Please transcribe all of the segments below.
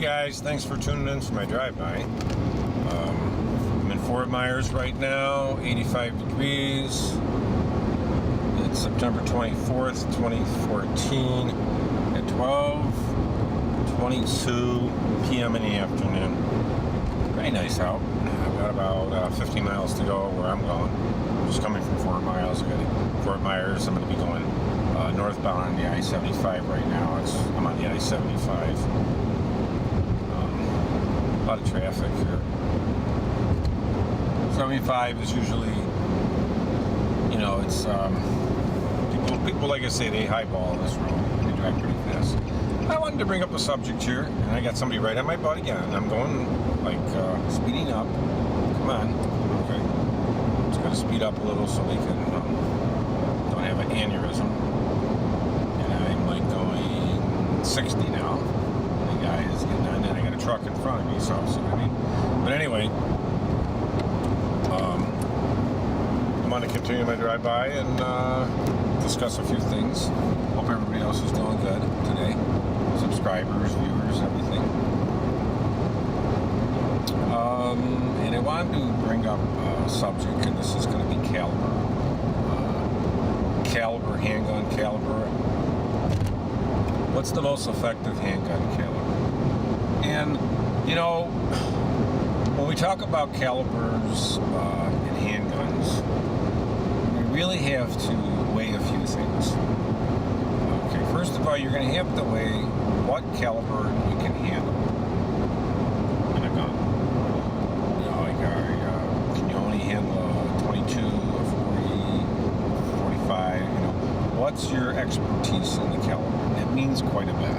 guys, thanks for tuning in for my drive-by. I'm in Fort Myers right now, 85 degrees. It's September 24th, 2014 at 12:22 p.m. in the afternoon. Pretty nice out. I've got about 50 miles to go where I'm going. I'm just coming from Fort Myers. Fort Myers, I'm going to be going northbound on the I-75 right now. I'm on the I-75. A lot of traffic here. 75 is usually, it's people like I say, they highball this road. They drive pretty fast. I wanted to bring up a subject here, and I got somebody right on my butt again. I'm going speeding up. Come on, okay. Just gotta speed up a little so they can don't have an aneurysm. And I'm going 60 now. The guy is getting on, and I got a truck in front of me, so see what I mean. But anyway, I'm going to continue my drive-by and discuss a few things. Hope everybody else is doing good today. Subscribers, viewers, everything. And I wanted to bring up a subject, and this is going to be caliber. Caliber, handgun caliber. What's the most effective handgun caliber? And, when we talk about calibers and handguns, we really have to weigh a few things. Okay, first of all, you're going to have to weigh what caliber you can handle in a gun. Can you only handle a 22, a 40, 45, what's your expertise in the caliber? It means quite a bit.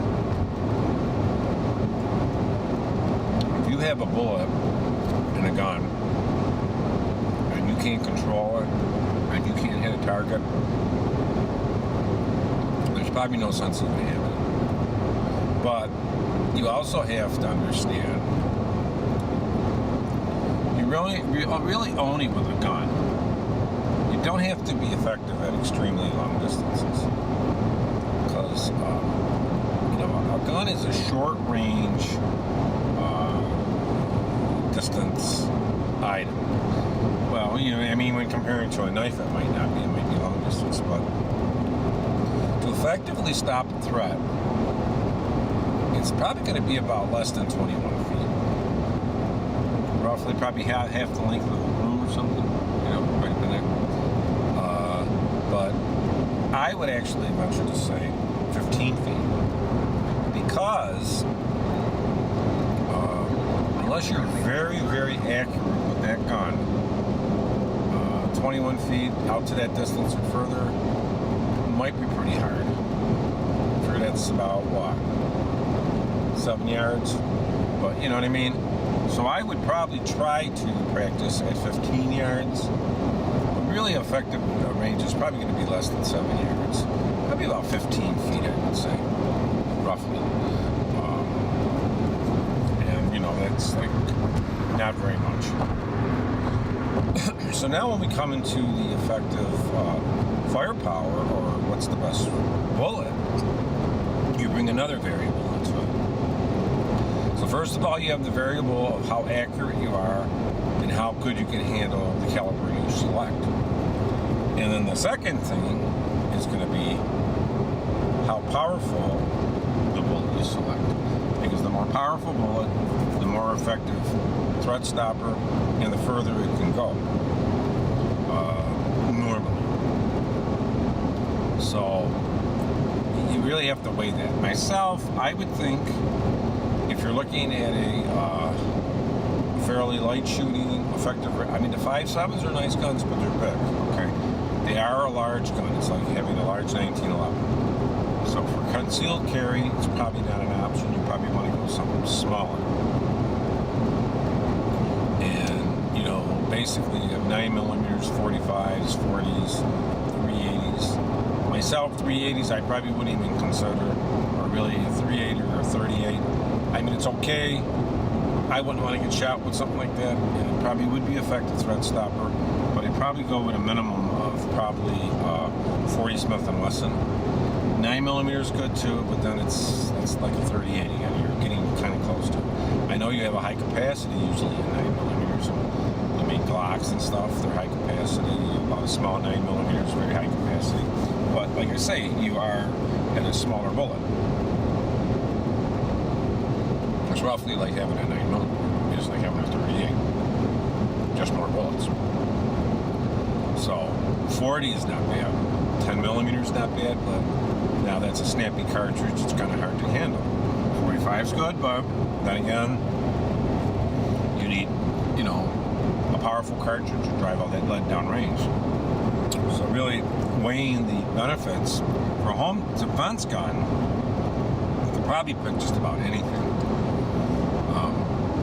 If you have a bullet in a gun and you can't control it and you can't hit a target, there's probably no sense in having it. But you also have to understand, you really only with a gun, you don't have to be effective at extremely long distances. Because, a gun is a short range distance item. Well, when comparing to a knife, it might not be. It might be long distance, but to effectively stop a threat, it's probably going to be about less than 21 feet. Roughly, probably half the length of the room or something. Right up in there. But I would actually venture to say 15 feet. Because unless you're very, very accurate with that gun, 21 feet out to that distance or further might be pretty hard. I'm sure that's about, 7 yards? But you know what I mean? So I would probably try to practice at 15 yards. But really effective range is probably going to be less than 7 yards. Probably about 15 feet, I would say, roughly. That's not very much. So now when we come into the effective firepower, or what's the best bullet, you bring another variable into it. So first of all, you have the variable of how accurate you are and how good you can handle the caliber you select. And then the second thing is going to be how powerful the bullet you select. Because the more powerful bullet, the more effective threat stopper, and the further it can go, normally. So, you really have to weigh that. Myself, I would think, if you're looking at a fairly light shooting, effective, the 5.7s are nice guns, but they're big, okay? They are a large gun. It's like having a large 1911. So for concealed carry, it's probably not an option. You probably want to go something smaller. And, basically you have 9mm, 45s, 40s, 380s. Myself, 380s, I probably wouldn't even consider, or really a 380 or a 38. It's okay. I wouldn't want to get shot with something like that. And it probably would be effective threat stopper, but I'd probably go with a minimum of probably 40 Smith & Wesson. 9mm is good too, but then it's like a 38 again. You're getting kind of close to it. I know you have a high capacity usually in 9mm. I mean, Glocks and stuff, they're high capacity. A lot of small 9mm is very high capacity. But like I say, you are at a smaller bullet. It's roughly like having a 9mm. It's like having a 38. Just more bullets. So 40 is not bad. 10mm is not bad, but now that's a snappy cartridge. It's kind of hard to handle. 45 is good, but then again, you need, a powerful cartridge to drive all that lead down range. So really weighing the benefits for a home defense gun, you can probably pick just about anything.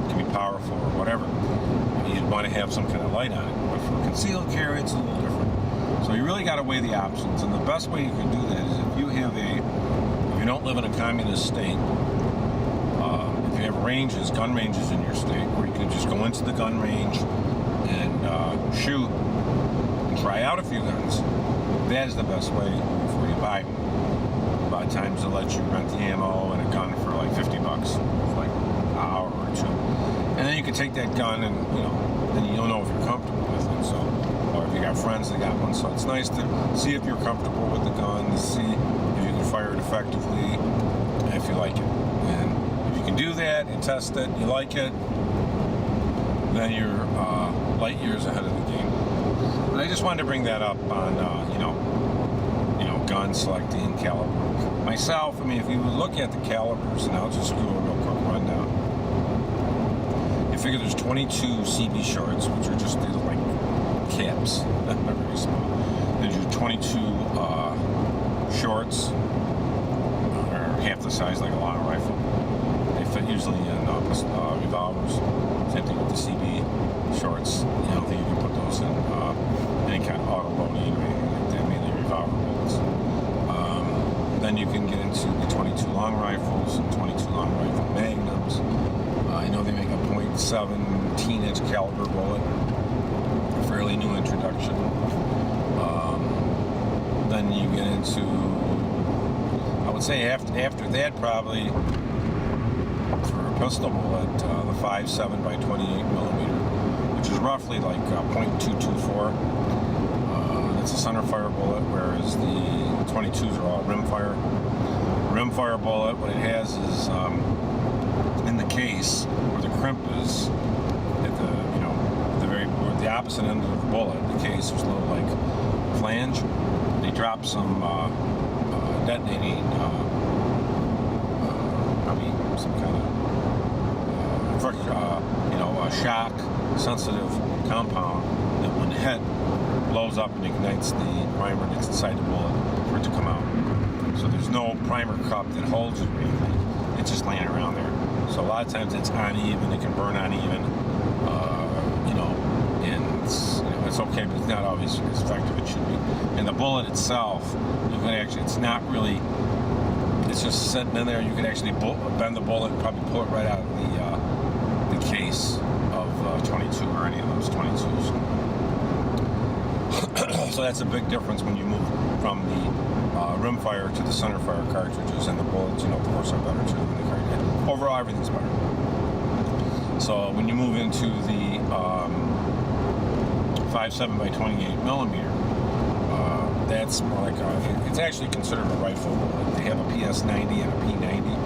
It can be powerful or whatever. You'd want to have some kind of light on it, but for concealed carry, it's a little different. So you really got to weigh the options, and the best way you can do that is if you don't live in a communist state, if you have ranges, gun ranges in your state, where you can just go into the gun range and shoot and try out a few guns, that is the best way before you buy them. A lot of times they'll let you rent the ammo and a gun for like $50, for like an hour or two. And then you can take that gun and, then you'll know if you're comfortable with it. So, or if you got friends that got one. So it's nice to see if you're comfortable with the gun, to see if you can fire it effectively, and if you like it. And if you can do that and test it, you like it, then you're light years ahead of the game. But I just wanted to bring that up on, gun selecting caliber. Myself, if you would look at the calibers, and I'll just do a real quick rundown. You figure there's 22 CB shorts, which are just like caps, not very small. Then you do 22 shorts, are half the size like a long rifle. They fit usually in revolvers. Same thing with the CB shorts. I don't think you can put those in any kind of auto loading or anything like that, mainly revolver bullets. Then you can get into the 22 long rifles and 22 long rifle magnums. I know they make a .17-inch caliber bullet. A fairly new introduction. Then you get into, I would say after that probably, for a pistol bullet, the 5.7 by 28mm, which is roughly like .224. That's a center fire bullet, whereas the 22s are all rimfire. Rimfire bullet, what it has is in the case where the crimp is at the opposite end of the bullet. The case was a little like flange. They drop some detonating, probably some kind of a shock sensitive compound that when hit blows up and ignites the primer that's inside the bullet for it to come out. So there's no primer cup that holds it or anything. It's just laying around there. So a lot of times it's uneven. It can burn uneven, and it's okay, but it's not always as effective as it should be. And the bullet itself, you can actually, it's just sitting in there. You can actually bend the bullet and probably pull it right out of the case of 22 or any of those 22s. So that's a big difference when you move from the rimfire to the center fire cartridges, and the bullets, of course, are better too. Overall, everything's better. So when you move into the 5.7 by 28mm, that's more like it's actually considered a rifle bullet. They have a PS90 and a P90.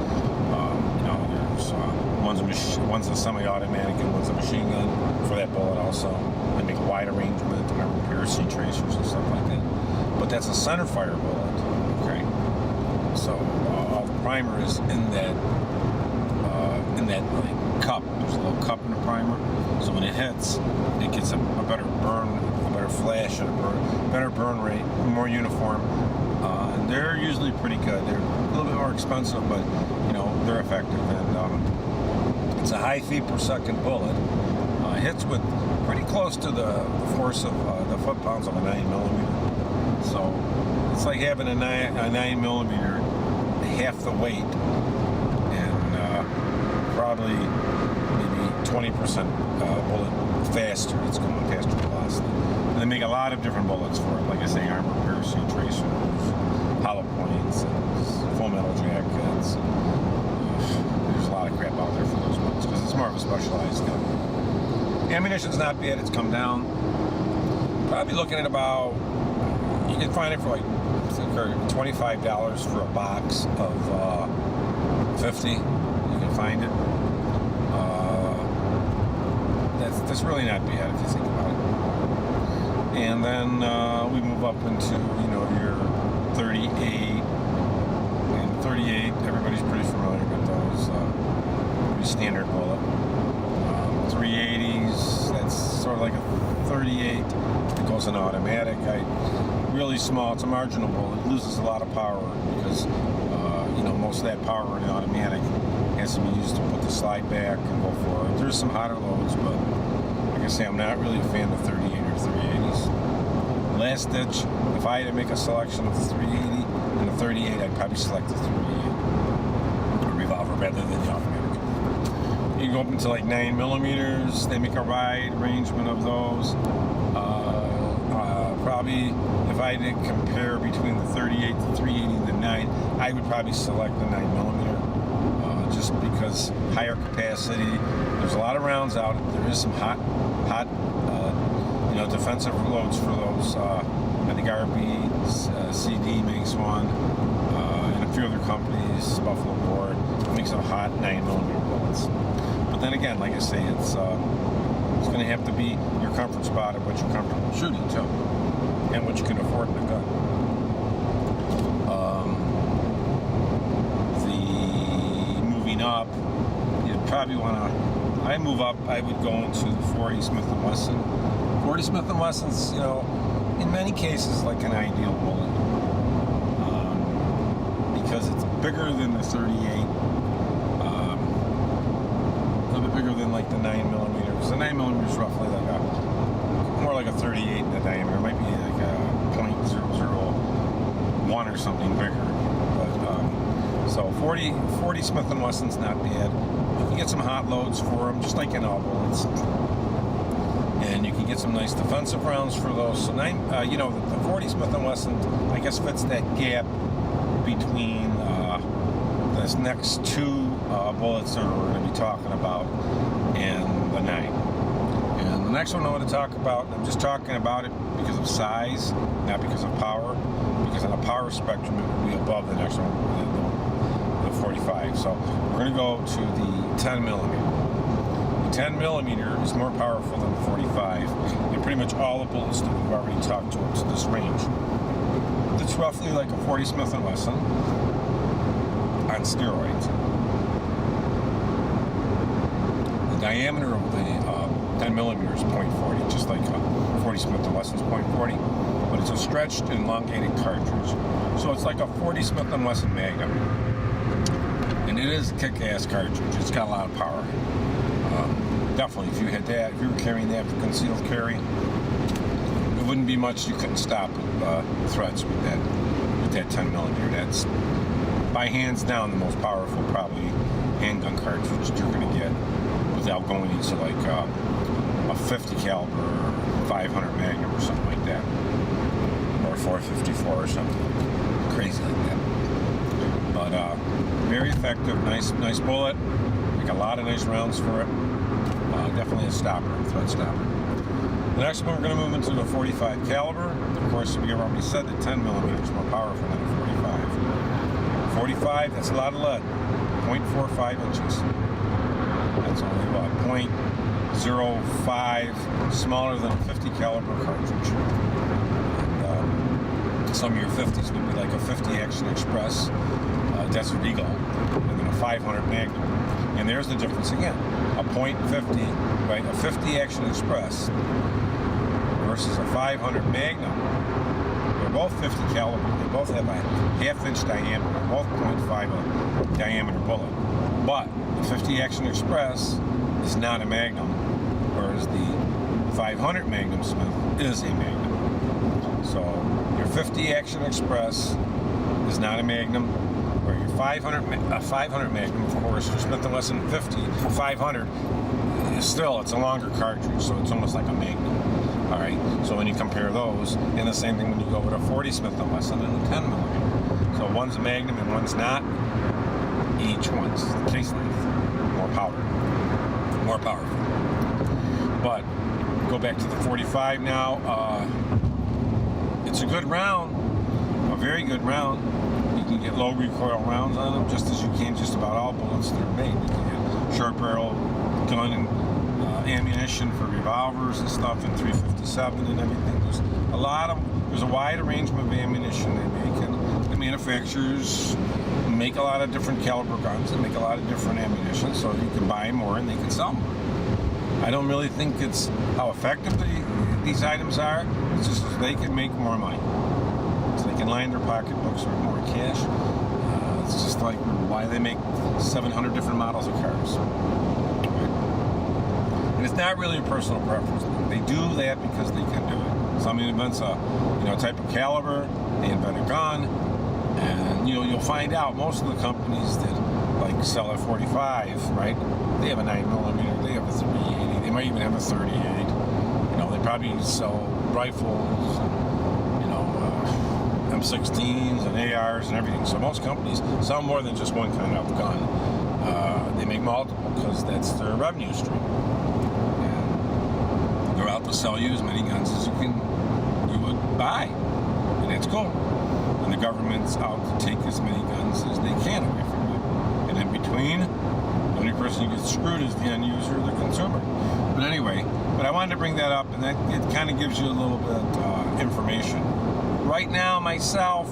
There's one's a semi-automatic and one's a machine gun for that bullet also. They make a wide arrangement, remember piercing tracers and stuff like that. But that's a center fire bullet. Okay, so all the primer is in that like cup. There's a little cup in the primer. So when it hits, it gets a better burn, a better flash, and a better burn rate, more uniform. And they're usually pretty good. They're a little bit more expensive, but they're effective. And it's a high feet per second bullet. Hits with pretty close to the force of the foot-pounds of a 9mm. So it's like having a 9mm half the weight, and probably maybe 20% bullet faster. It's going faster velocity. And they make a lot of different bullets for it. Like I say, armor piercing, tracers, hollow points and full metal jackets. There's a lot of crap out there for those ones because it's more of a specialized gun. Ammunition's not bad. It's come down. Probably looking at about, you can find it for like $25 for a box of 50. You can find it. That's really not bad if you think about it. And then we move up into, your 38. And 38, everybody's pretty familiar with those. Pretty standard bullet. 380s, that's sort of like a 38. It goes in automatic. Really small. It's a marginal bullet. It loses a lot of power because, most of that power in the automatic has to be used to put the slide back and go forward. There's some hotter loads, but like I say, I'm not really a fan of 38 or 380s. Last ditch, if I had to make a selection of 380 and a 38, I'd probably select the 380. A revolver rather than the automatic. You can go up into like 9mm. They make a wide arrangement of those. Probably, if I did compare between the 38, the 380, and the 9, I would probably select the 9mm, just because higher capacity. There's a lot of rounds out. There is some hot, defensive loads for those. I think RB CD makes one, and a few other companies, Buffalo Board, makes some hot 9mm bullets. But then again, like I say, it's going to have to be your comfort spot of what you're comfortable shooting too, and what you can afford in a gun. Moving up, you'd probably want to. I move up. I would go into the 40 Smith & Wesson. 40 Smith & Wesson's, in many cases, like an ideal bullet because it's bigger than the 38. A little bit bigger than like the 9mm. Because the 9mm is roughly more like a 38 in the diameter. It might be like a .001 or something bigger. But so 40 Smith & Wesson's not bad. You can get some hot loads for them, just like in all bullets. And you can get some nice defensive rounds for those. So the 40 Smith & Wesson, I guess, fits that gap between this next two bullets that we're going to be talking about and the 9. And the next one I want to talk about, I'm just talking about it because of size, not because of power, because on a power spectrum it would be above the next one, the 45. So we're going to go to the 10mm. The 10mm is more powerful than the 45, and pretty much all the bullets that we've already talked to up to this range. It's roughly like a 40 Smith & Wesson on steroids. The diameter of the 10mm is .40, just like 40 Smith & Wesson's .40, but it's a stretched and elongated cartridge. So it's like a 40 Smith & Wesson Magnum, and it is a kick-ass cartridge. It's got a lot of power. Definitely, if you had that, if you were carrying that for concealed carry, it wouldn't be much you couldn't stop threats with that 10mm. That's by hands down the most powerful, probably, handgun cartridge that you're going to get without going into like a 50 caliber or 500 Magnum or something like that, or 454 or something crazy like that. But very effective, nice bullet. Make a lot of nice rounds for it. Definitely a stopper, a threat stopper. The next one we're going to move into the 45 caliber. Of course, we have already said that 10mm is more powerful than a 45. 45, that's a lot of lead. 0.45 inches. That's only about 0.05 smaller than a 50 caliber cartridge. And, some of your 50s would be like a 50 Action Express, Desert Eagle, and then a 500 Magnum. And there's the difference again. A .50, right? A 50 Action Express versus a 500 Magnum. They're both 50 caliber. They both have a half-inch diameter. They're both .5 diameter bullet. But the 50 Action Express is not a Magnum, whereas the 500 Magnum Smith is a Magnum. So your 50 Action Express is not a Magnum, or your 500 Magnum, of course, your Smith & Wesson 50, 500, is still, it's a longer cartridge, so it's almost like a Magnum. All right. So when you compare those, and the same thing when you go with a 40 Smith & Wesson and a 10 millimeter. So one's a Magnum and one's not. Each one's case length, more powerful. But go back to the 45 now. It's a good round, a very good round. You can get low recoil rounds on them, just as you can just about all bullets that are made. You can get short barrel gun and ammunition for revolvers and stuff, and 357 and everything. There's a wide arrangement of ammunition they make, and the manufacturers make a lot of different caliber guns and make a lot of different ammunition, so you can buy more and they can sell more. I don't really think it's how effective these items are. It's just that they can make more money, so they can line their pocketbooks with more cash. It's just like why they make 700 different models of cars. And it's not really a personal preference. They do that because they can do it. Somebody invents a type of caliber, they invent a gun, and you'll find out most of the companies that like sell a 45, right? They have a 9mm, they have a 380, they might even have a 38. They probably sell rifles, M16s and ARs and everything. So most companies sell more than just one kind of gun. They make multiple because that's their revenue stream. And they're out to sell you as many guns as you would buy, and that's cool. And the government's out to take as many guns as they can away from you. And in between, the only person who gets screwed is the end user, the consumer. But anyway, I wanted to bring that up, and that it kind of gives you a little bit information. Right now, myself,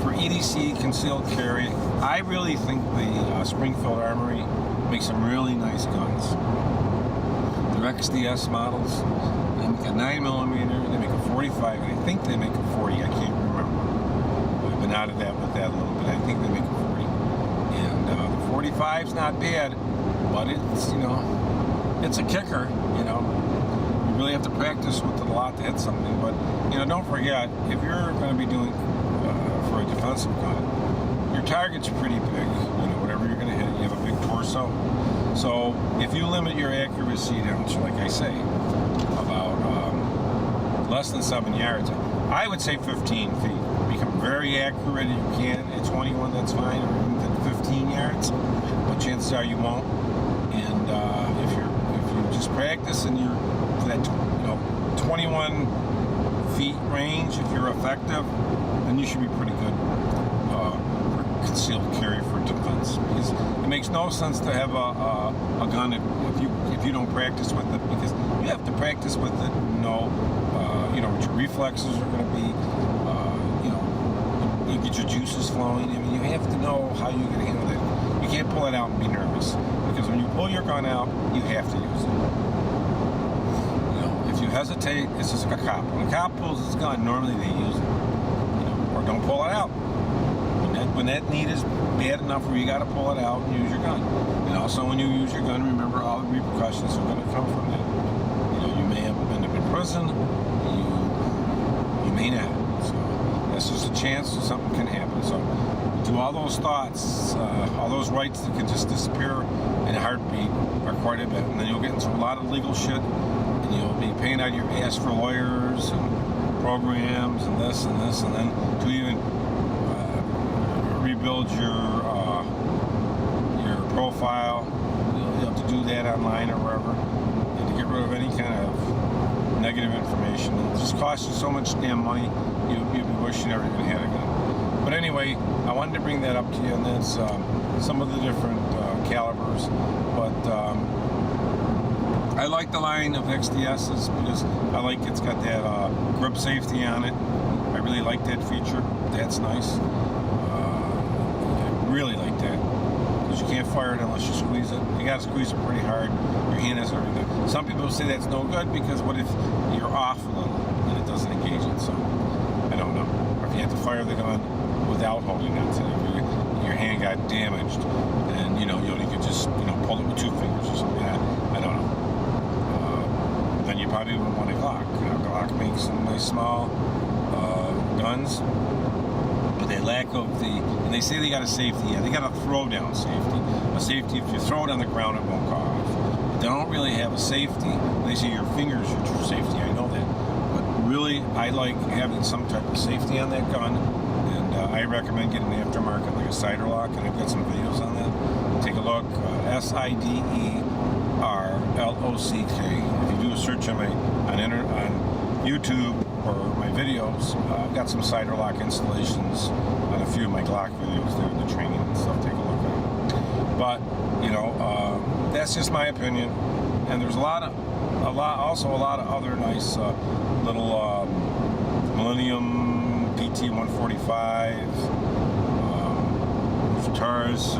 for EDC concealed carry, I really think the Springfield Armory makes some really nice guns. Their XDS models, they make a 9mm, they make a 45, and I think they make a 40, I can't remember. I've been out of that with that a little bit. I think they make a 40. And the 45's not bad, but it's a kicker, You really have to practice with it a lot to hit something, but, don't forget, if you're going to be doing for a defensive gun, your target's pretty big, whatever you're going to hit, you have a big torso. So if you limit your accuracy down to, like I say, about less than 7 yards, I would say 15 feet. Become very accurate if you can. At 21, that's fine, or even 15 yards, but chances are you won't. And if you just practice and you're that 21 feet range, if you're effective, then you should be pretty good for concealed carry for defense. Because it makes no sense to have a gun if you don't practice with it, because you have to practice with it. What your reflexes are going to be. You get your juices flowing. You have to know how you're going to handle it. You can't pull it out and be nervous, because when you pull your gun out, you have to use it. If you hesitate, it's just like a cop. When a cop pulls his gun, normally they use it. Or don't pull it out. When that need is bad enough where you got to pull it out and use your gun. And also, when you use your gun, remember all the repercussions are going to come from that. You may have end up in prison. You may not. So that's just a chance that something can happen. So do all those thoughts, all those rights that can just disappear in a heartbeat are quite a bit. And then you'll get into a lot of legal shit, and you'll be paying out your ass for lawyers and programs and this and this, and then to even rebuild your profile, you have to do that online or wherever, and to get rid of any kind of negative information. It just costs you so much damn money, you'd be wishing you never even had a gun. But anyway, I wanted to bring that up to you, and that's some of the different calibers. But I like the line of XDSs because I like it's got that grip safety on it. I really like that feature. That's nice. I really like that, because you can't fire it unless you squeeze it. You gotta squeeze it pretty hard. Your hand has everything. Some people say that's no good, because what if you're off a little and it doesn't engage it? So I don't know. Or if you have to fire the gun without holding it, so your hand got damaged, and you could just pull it with 2 fingers or something. I don't know. Then you probably would want a Glock. Glock makes some nice small guns, but they lack of and they say they got a safety. Yeah, they got a throw-down safety. A safety, if you throw it on the ground, it won't go off. But they don't really have a safety. They say your fingers are true safety. I know that. I like having some type of safety on that gun, and I recommend getting an aftermarket like a cider lock, and I've got some videos on that. Take a look, SIDERLOCK. If you do a search on YouTube or my videos, I've got some cider lock installations on a few of my Glock videos there, the training and stuff. Take a look at them. But that's just my opinion. And there's a lot of other nice little Millennium PT-145, Taurus,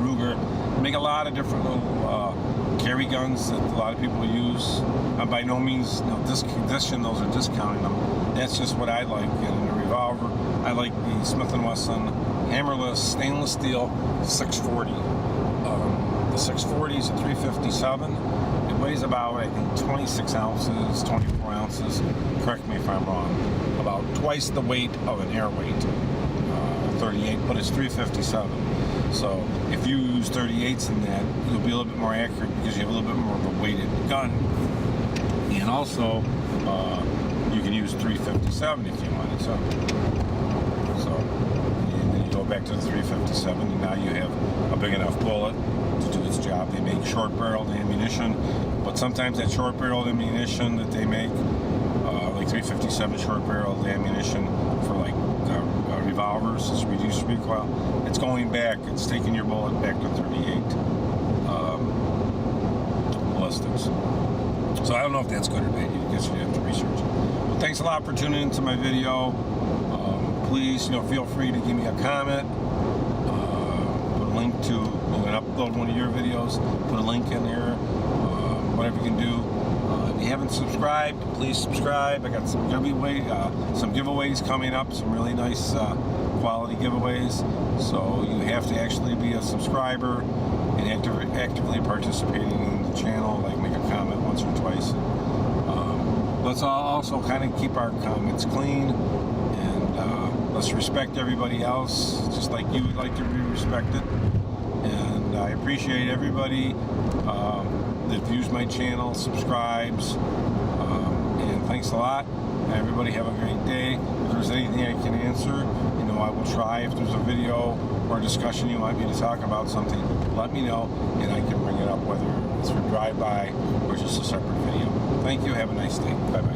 Ruger. Make a lot of different little carry guns that a lot of people use. I'm by no means those are discounting them. That's just what I like. And the revolver, I like the Smith & Wesson hammerless stainless steel 640. The 640 is a 357. It weighs about, I think, 26 ounces, 24 ounces. Correct me if I'm wrong. About twice the weight of an airweight 38, but it's 357. So if you use 38s in that, you'll be a little bit more accurate because you have a little bit more of a weighted gun. And also, you can use 357 if you wanted to. So and then you go back to the 357, and now you have a big enough bullet to do its job. They make short-barreled ammunition, but sometimes that short-barreled ammunition that they make, like 357 short-barreled ammunition for like revolvers, is reduced recoil. It's going back. It's taking your bullet back to 38 ballistics. So I don't know if that's good or bad. I guess you have to research it. Well, thanks a lot for tuning into my video. Please, feel free to give me a comment. Put a link to, I'm going to upload one of your videos. Put a link in there. Whatever you can do. If you haven't subscribed, please subscribe. I got some giveaways coming up. Some really nice quality giveaways. So you have to actually be a subscriber and actively participating in the channel. Like make a comment once or twice. Let's also kind of keep our comments clean, and let's respect everybody else, just like you would like to be respected. And I appreciate everybody that views my channel, subscribes, and thanks a lot. Everybody have a great day. If there's anything I can answer, I will try. If there's a video or a discussion you want me to talk about something, let me know, and I can bring it up, whether it's for drive-by or just a separate video. Thank you. Have a nice day. Bye-bye.